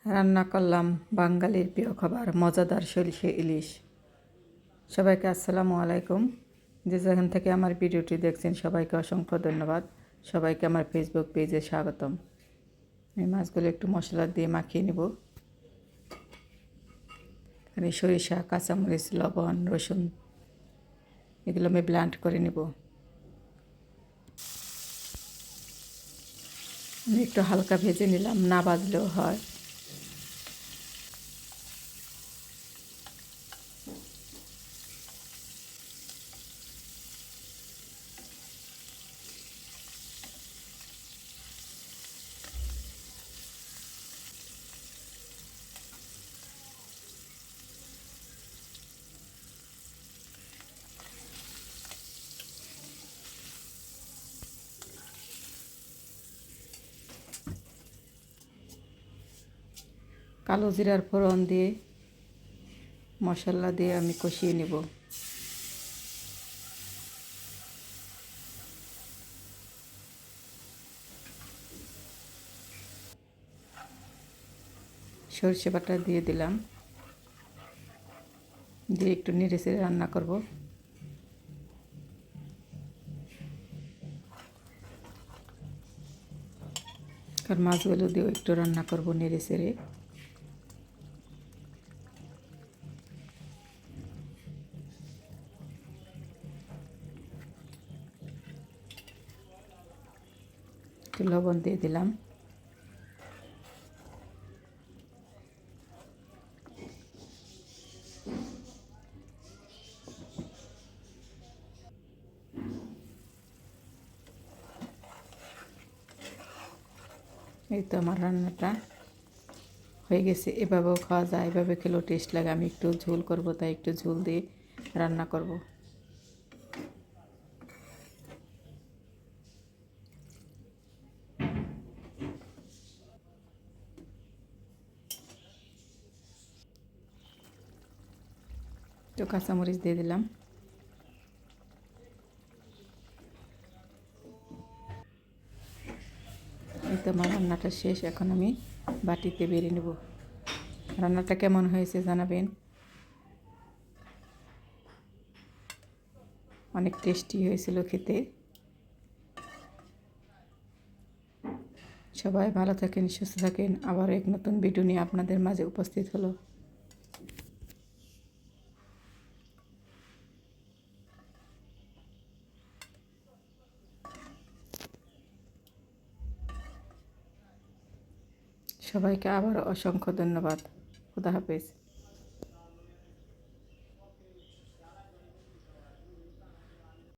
রান্না করলাম বাঙালির প্রিয় খাবার মজাদার সরিষা ইলিশ। সবাইকে আসসালামু আলাইকুম। যে যেখান থেকে আমার ভিডিওটি দেখছেন সবাইকে অসংখ্য ধন্যবাদ। সবাইকে আমার ফেসবুক পেজে স্বাগতম। এই মাছগুলো একটু মশলা দিয়ে মাখিয়ে নেব। এখানে সরিষা, কাঁচামরিচ, লবণ, রসুন এগুলো আমি ব্লেন্ড করে নেব। আমি একটু হালকা ভেজে নিলাম, না ভাজলেও হয়। কালো জিরার ফোড়ন দিয়ে মশলা দিয়ে আমি কষিয়ে নেব। সরষে বাটা দিয়ে দিলাম, দিয়ে একটু নেড়েচেড়ে রান্না করব। আর মাছগুলো দিয়েও একটু রান্না করব নেড়েচেড়ে। একটু লবণ দিয়ে দিলাম। এই তো আমার রান্নাটা হয়ে গেছে। এভাবেও খাওয়া যায়, এভাবে খেলেও টেস্ট লাগে। আমি একটু ঝোল করব, তাই একটু ঝোল দিয়ে রান্না করব। তো কাঁচামরিচ দিয়ে দিলাম। এই তো আমার রান্নাটা শেষ। এখন আমি বাটিতে বেড়ে নেব। রান্নাটা কেমন হয়েছে জানাবেন। অনেক টেস্টি হয়েছিল খেতে। সবাই ভালো থাকেন, সুস্থ থাকেন। আবার এক নতুন ভিডিও নিয়ে আপনাদের মাঝে উপস্থিত হলো। সবাইকে আবার অসংখ্য ধন্যবাদ। খুদা হাফেজ।